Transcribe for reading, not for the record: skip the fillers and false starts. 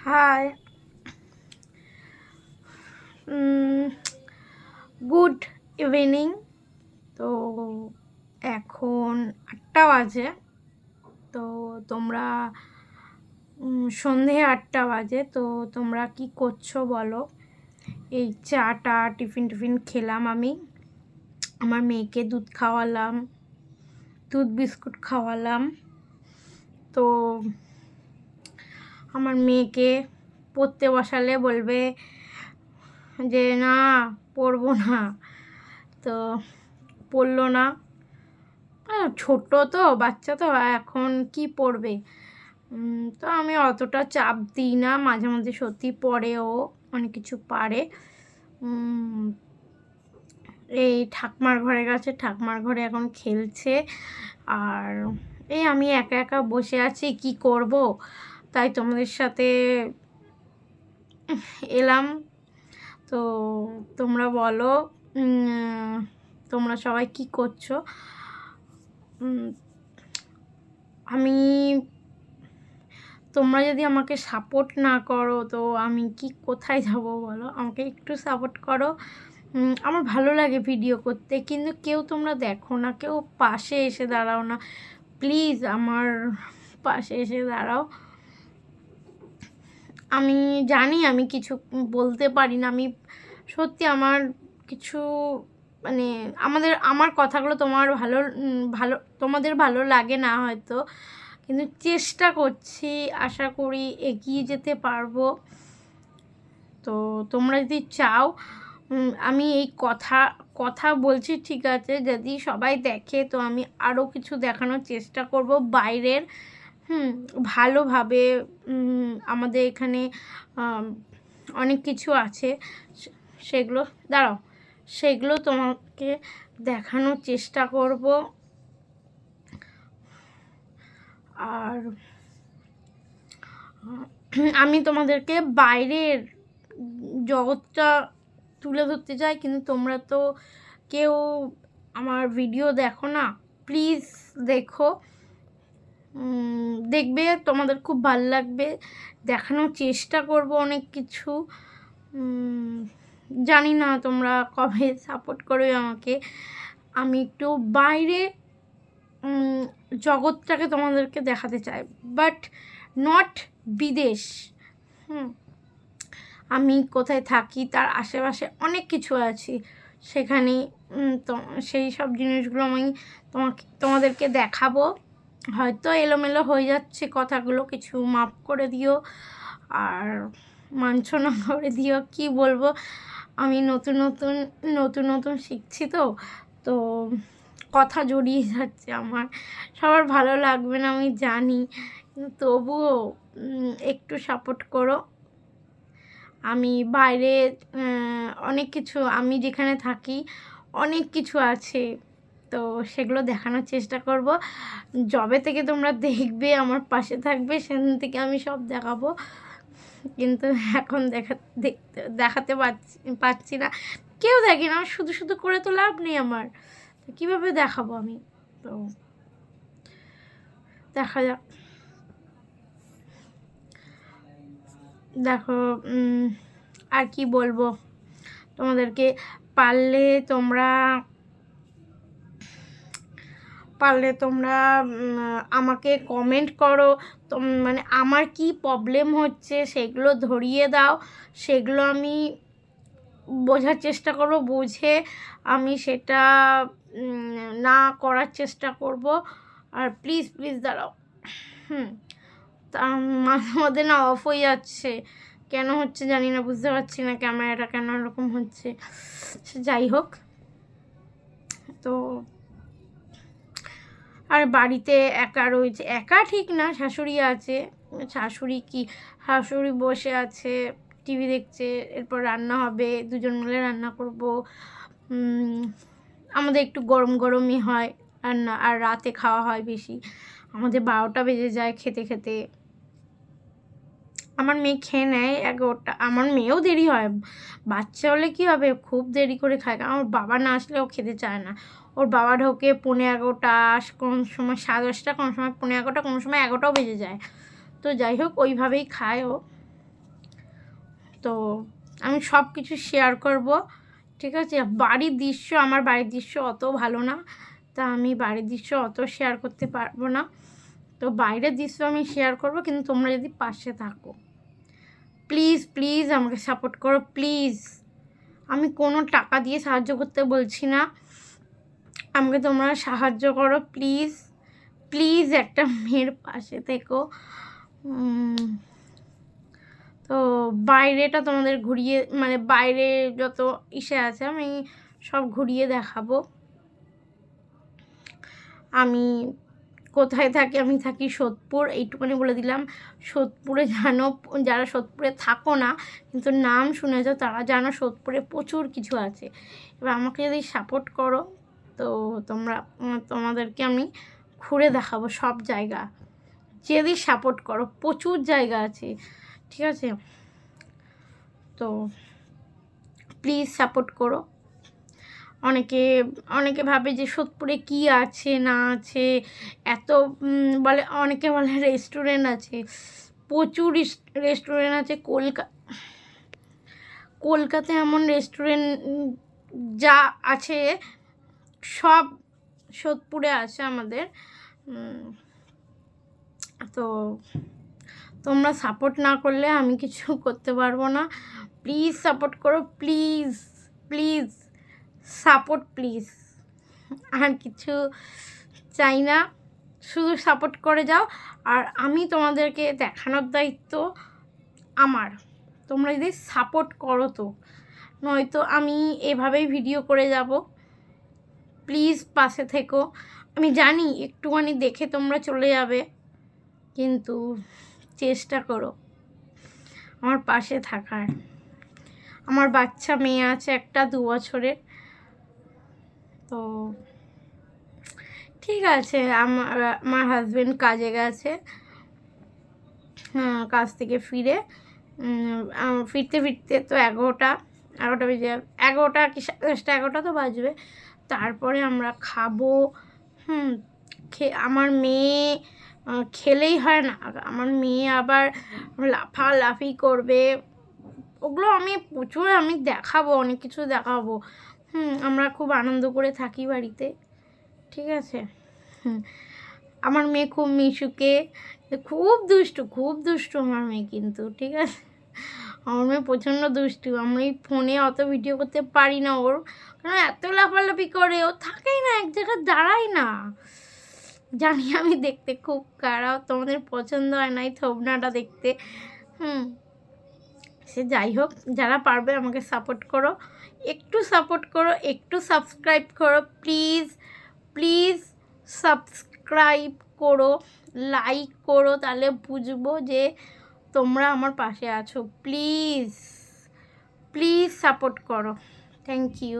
High, good evening. তো এখন 8টা বাজে। তো তোমরা সন্ধে 8টা বাজে। তো তোমরা কি করছো বলো? এই চাটা টিফিন খেলাম আমি। আমার মেয়েকে দুধ খাওয়ালাম, দুধ বিস্কুট খাওয়ালাম। তো আমার মেয়েকে পড়তে বসালে বলবে যে না পড়বো না, তো পড়লো না। ছোট তো, বাচ্চা তো, এখন কি পড়বে। তো আমি অতটা চাপ দিই না। মাঝে মাঝে সত্যি পড়েও, অনেক কিছু পারে। এই ঠাকমার ঘরে গেছে, ঠাকমার ঘরে এখন খেলছে। আর এই আমি একা একা বসে আছি, কি করব, তাই তোমাদের সাথে এলাম। তো তোমরা বলো, তোমরা সবাই কি করছো? আমি তোমরা যদি আমাকে সাপোর্ট না করো তো আমি কি কোথায় যাব বলো? আমাকে একটু সাপোর্ট করো। আমার ভালো লাগে ভিডিও করতে, কিন্তু কেউ তোমরা দেখো না, কেউ পাশে এসে দাঁড়াও না। প্লিজ আমার পাশে এসে দাঁড়াও। আমি জানি আমি কিছু বলতে পারি না। আমি সত্যি আমার কিছু মানে আমার কথাগুলো তোমাদের ভালো লাগে না হয়তো, কিন্তু চেষ্টা করছি, আশা করি এগিয়ে যেতে পারবো। তো তোমরা যদি চাও, আমি এই কথা বলছি ঠিক আছে, যদি সবাই দেখে তো আমি আরও কিছু দেখানোর চেষ্টা করব বাইরের। ভালোভাবে আমাদের এখানে অনেক কিছু আছে, সেগুলো তোমাকে দেখানোর চেষ্টা করব। আর আমি তোমাদেরকে বাইরের জগৎটা তুলে ধরতে চাই, কিন্তু তোমরা তো কেউ আমার ভিডিও দেখো না। প্লিজ দেখো, দেখবে, তোমাদের খুব ভালো লাগবে। দেখানোর চেষ্টা করব অনেক কিছু। জানি না তোমরা কবে সাপোর্ট করবে আমাকে। আমি একটু বাইরে জগৎটাকে তোমাদেরকে দেখাতে চাই, বাট নট বিদেশ। আমি কোথায় থাকি তার আশেপাশে অনেক কিছু আছে, সেখানে তো সেই সব জিনিসগুলো আমি তোমাদেরকে দেখাবো। হয়তো এলোমেলো হয়ে যাচ্ছে কথাগুলো, কিছু মাফ করে দিও আর মানছনা করে দিও। কি বলবো, আমি নতুন শিখছি, তো কথা জড়িয়ে যাচ্ছে আমার। সবার ভালো লাগবে না আমি জানি, কিন্তু তবুও একটু সাপোর্ট করো। আমি বাইরে অনেক কিছু, আমি যেখানে থাকি অনেক কিছু আছে, তো সেগুলো দেখানোর চেষ্টা করব। যবে থেকে তোমরা দেখবে, আমার পাশে থাকবে, সেখান থেকে আমি সব দেখাবো। কিন্তু এখন দেখাতে পারছি না, কেউ দেখে না। শুধু করে তো লাভ নেই আমার, তো কীভাবে দেখাবো আমি? তো দেখা যাক। দেখো, আর কি বলবো তোমাদেরকে। পারলে তোমরা আমাকে কমেন্ট করো, মানে আমার কি প্রবলেম হচ্ছে সেগুলো ধরিয়ে দাও, সেগুলো আমি বোঝার চেষ্টা করব, বুঝে আমি সেটা না করার চেষ্টা করব। আর প্লিজ দাঁড়াও। তা মাঝে মধ্যে না অফ হয়ে যাচ্ছে, কেন হচ্ছে জানি না, বুঝতে পারছি না ক্যামেরাটা কেন এরকম হচ্ছে। যাই হোক, তো আর বাড়িতে একা রয়েছে, একা ঠিক না, শাশুড়ি আছে। শাশুড়ি বসে আছে, টিভি দেখছে, এরপর রান্না হবে, দুজন মিলে রান্না করব। আমাদের একটু গরমই হয় রান্না, আর রাতে খাওয়া হয় বেশি, আমাদের 12টা বেজে যায় খেতে খেতে। আমার মেয়ে খেয়ে নেয় 11টা, আমার মেয়েও দেরি হয়। বাচ্চা হলে কী হবে, খুব দেরি করে খায়, কারণ ওর বাবা না আসলে ও খেতে চায় না। ওর বাবা ঢোকে 11:15, কোন সময় 10:30, কোন সময় 11:15, কোনো সময় 11টাও বেজে যায়। তো যাই হোক, ওইভাবেই খায় ও। তো আমি সব কিছু শেয়ার করব, ঠিক আছে। বাড়ির দৃশ্য, আমার বাড়ির দৃশ্য অত ভালো না, তা আমি বাড়ির দৃশ্য অত শেয়ার করতে পারবো না। তো বাইরের দৃশ্য আমি শেয়ার করব, কিন্তু তোমরা যদি পাশে থাকো, প্লিজ প্লিজ আমাকে সাপোর্ট করো প্লিজ। আমি কোনো টাকা দিয়ে সাহায্য করতে বলছি না, আমাকে তোমরা সাহায্য করো প্লিজ প্লিজ, একটা মেয়ের পাশে থেকো। তো বাইরেটা তোমাদের ঘুরিয়ে, মানে বাইরে যত ইসে আছে আমি সব ঘুরিয়ে দেখাবো। আমি কোথায় থাকি, আমি থাকি সোদপুর, এইটুকুনি বলে দিলাম। সোদপুরে জানো, যারা সোদপুরে থাকো না কিন্তু নাম শুনেছো, তারা জানো সোদপুরে প্রচুর কিছু আছে। এবার আমাকে যদি সাপোর্ট করো তো তোমাদেরকে আমি ঘুরে দেখাবো সব জায়গা। যদি সাপোর্ট করো, প্রচুর জায়গা আছে, ঠিক আছে। তো প্লিজ সাপোর্ট করো। অনেকে ভাবে যে সোদপুরে কি আছে না আছে, এত বলে, অনেকে বলে রেস্টুরেন্ট আছে, প্রচুর রেস্টুরেন্ট আছে। কলকাতায় এমন রেস্টুরেন্ট যা আছে সব সোদপুরে আছে আমাদের। তো তোমরা সাপোর্ট না করলে আমি কিছু করতে পারবো না। প্লিজ সাপোর্ট করো, প্লিজ প্লিজ সাপোর্ট প্লিজ, আর কিছু চাই না, শুধু সাপোর্ট করে যাও। আর আমি তোমাদেরকে দেখানোর দায়িত্ব আমার, তোমরা যদি সাপোর্ট করো তো, নয়তো আমি এভাবেই ভিডিও করে যাব। প্লিজ পাশে থেকো। আমি জানি একটুখানি দেখে তোমরা চলে যাবে, কিন্তু চেষ্টা করো আমার পাশে থাকার। আমার বাচ্চা মেয়ে আছে একটা 2 বছরের। তো ঠিক আছে, আমার হাজব্যান্ড কাজে গেছে, কাজ থেকে ফিরতে তো 11টা বেজে যাবে, 11টা কি 10টা তো বাজবে। তারপরে আমরা খাবো। আমার মেয়ে খেলেই হয় না, আমার মেয়ে আবার লাফালাফি করবে, ওগুলো আমি দেখাবো, অনেক কিছু দেখাবো। আমরা খুব আনন্দ করে থাকি বাড়িতে, ঠিক আছে। আমার মেয়ে খুব মিশুকে, খুব দুষ্টু আমার মেয়ে, কিন্তু ঠিক আছে, আমার মেয়ে প্রচণ্ড দুষ্টু। আমি ফোনে অত ভিডিও করতে পারি না ওর, কারণ এত লাফালাফি করে, ও থাকেই না এক জায়গায়, দাঁড়ায় না। জানি আমি দেখতে খুব খারাপ, তোমাদের পছন্দ হয় না এই থোবনাটা দেখতে। সে যাই হোক, যারা পারবে আমাকে সাপোর্ট করো, একটু সাপোর্ট করো, একটু সাবস্ক্রাইব করো প্লিজ প্লিজ, সাবস্ক্রাইব করো, লাইক করো, তাহলে বুঝবো যে তোমরা আমার পাশে আছো। প্লিজ প্লিজ সাপোর্ট করো। Thank you.